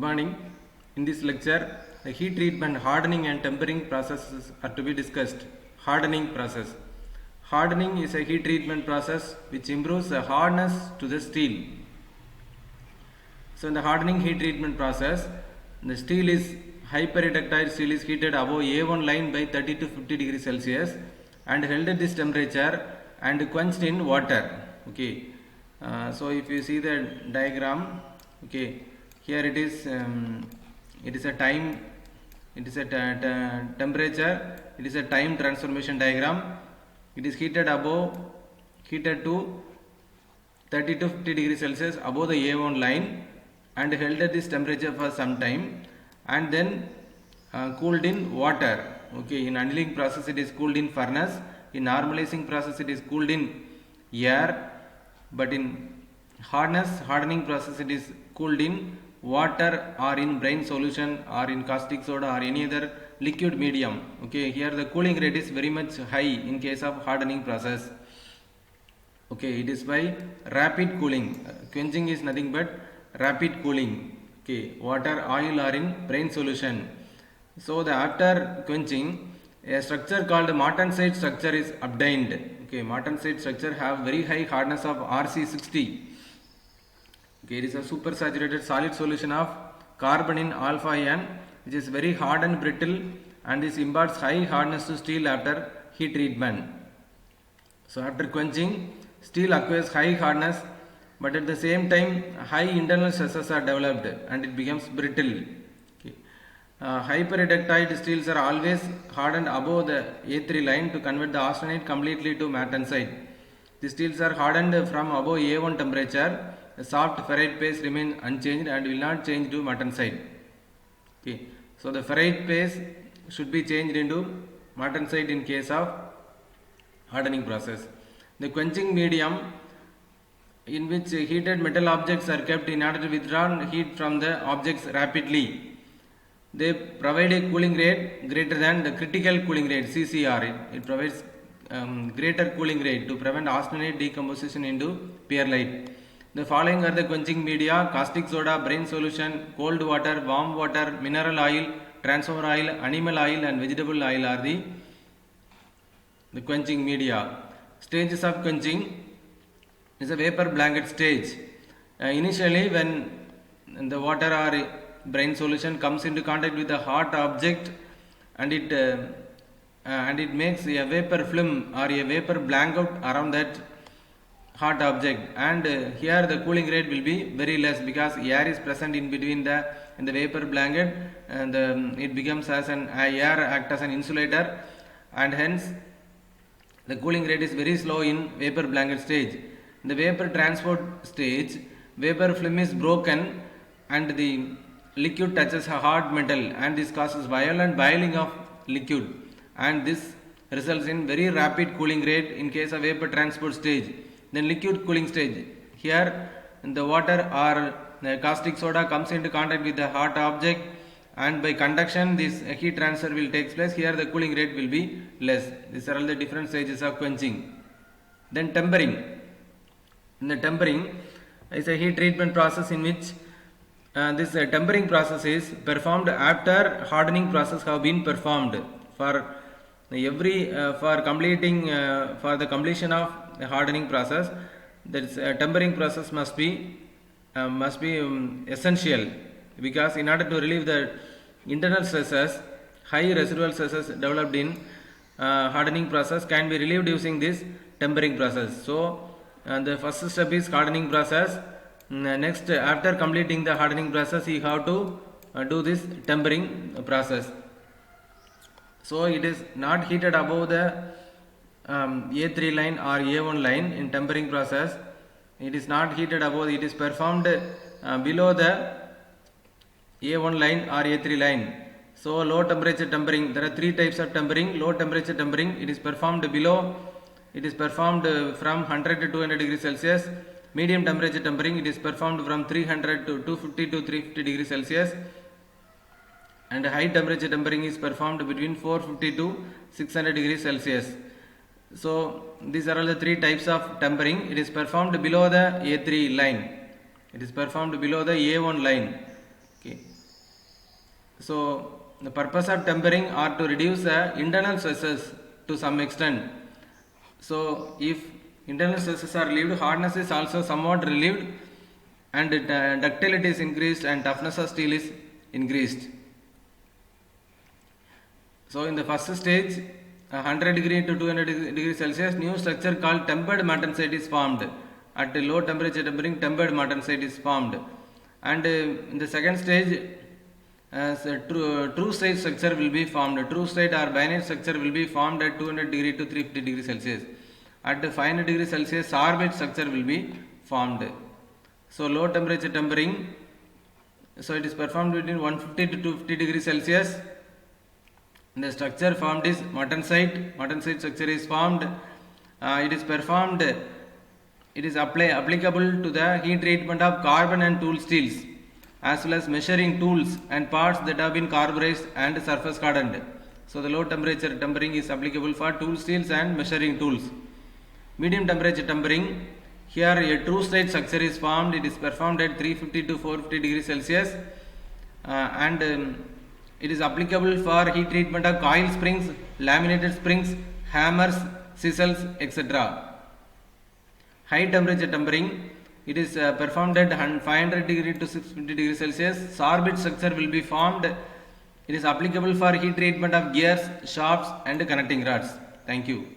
morning. In this lecture, the heat treatment, hardening and tempering processes are to be discussed. Hardening process. Hardening is a heat treatment process which improves the hardness to the steel. So in the hardening heat treatment process, the steel is hyperreductile steel is heated above A1 line by 30 to 50 degrees Celsius and held at this temperature and quenched in water. Okay. So if you see the diagram, okay, here it is a time, it is a temperature, it is a time transformation diagram. It is heated to 30 to 50 degrees Celsius above the A1 line and held at this temperature for some time and then cooled in water. Okay, in annealing process it is cooled in furnace, in normalizing process it is cooled in air, but in hardening process it is cooled in water or in brine solution or in caustic soda or any other liquid medium. Okay, here the cooling rate is very much high in case of hardening process. Okay, it is by rapid cooling. Quenching is nothing but rapid cooling. Okay, water, oil or in brine solution. So after quenching, a structure called martensite structure is obtained. Okay, martensite structure have very high hardness of Rc60. Okay, it is a supersaturated solid solution of carbon in alpha N, which is very hard and brittle, and this imparts high hardness to steel after heat treatment. So after quenching, steel acquires high hardness, but at the same time high internal stresses are developed and it becomes brittle. Okay. Hyperreductile steels are always hardened above the A3 line to convert the austenite completely to martensite. The steels are hardened from above A1 temperature. The soft ferrite paste remains unchanged and will not change to martensite. Okay. So the ferrite paste should be changed into martensite in case of hardening process. The quenching medium, in which heated metal objects are kept in order to withdraw heat from the objects rapidly. They provide a cooling rate greater than the critical cooling rate CCR. It provides greater cooling rate to prevent austenite decomposition into perlite. The following are the quenching media: caustic soda, brine solution, cold water, warm water, mineral oil, transformer oil, animal oil and vegetable oil are the quenching media. Stages of quenching is a vapor blanket stage. Initially, when the water or brine solution comes into contact with the hot object and it makes a vapor film or a vapor blanket around that hot object, and here the cooling rate will be very less because air is present in between the vapor blanket, and it becomes as an air act as an insulator, and hence the cooling rate is very slow in vapor blanket stage. In the vapor transport stage, vapor film is broken and the liquid touches a hard metal, and this causes violent boiling of liquid, and this results in very rapid cooling rate in case of vapor transport stage. Then liquid cooling stage, here the water or the caustic soda comes into contact with the hot object, and by conduction this heat transfer will take place. Here the cooling rate will be less. These are all the different stages of quenching. Then tempering. In the tempering is a heat treatment process in which this tempering process is performed after hardening process have been performed. For the completion of the hardening process, that is tempering process must be essential, because in order to relieve the internal stresses, high residual stresses developed in hardening process can be relieved using this tempering process. So the first step is hardening process. Next, after completing the hardening process, you have to do this tempering process. So it is not heated above the A3 line or A1 line in tempering process. It is not heated above, it is performed below the A1 line or A3 line. So low temperature tempering, there are three types of tempering. Low temperature tempering, it is performed from 100 to 200 degrees Celsius. Medium temperature tempering, it is performed from 300 to 250 to 350 degrees Celsius. And high temperature tempering is performed between 450 to 600 degrees Celsius. So these are all the three types of tempering. It is performed below the A3 line. It is performed below the A1 line. Okay. So the purpose of tempering are to reduce internal stresses to some extent. So if internal stresses are relieved, hardness is also somewhat relieved, and ductility is increased and toughness of steel is increased. So in the first stage, 100 degree to 200 degree Celsius, new structure called tempered martensite is formed. At low temperature tempering, tempered martensite is formed. And in the second stage, true state structure will be formed. True state or binary structure will be formed at 200 degree to 350 degree Celsius. At 500 degree Celsius, sorbate structure will be formed. So low temperature tempering, so it is performed between 150 to 250 degree Celsius. The structure formed is martensite. Martensite structure is formed. It is performed. It is applicable to the heat treatment of carbon and tool steels, as well as measuring tools and parts that have been carburized and surface hardened. So the low temperature tempering is applicable for tool steels and measuring tools. Medium temperature tempering, here a true state structure is formed. It is performed at 350 to 450 degrees Celsius, and it is applicable for heat treatment of coil springs, laminated springs, hammers, chisels, etc. High temperature tempering, it is performed at 500 degree to 650 degrees Celsius. Sorbate structure will be formed. It is applicable for heat treatment of gears, shafts and connecting rods. Thank you.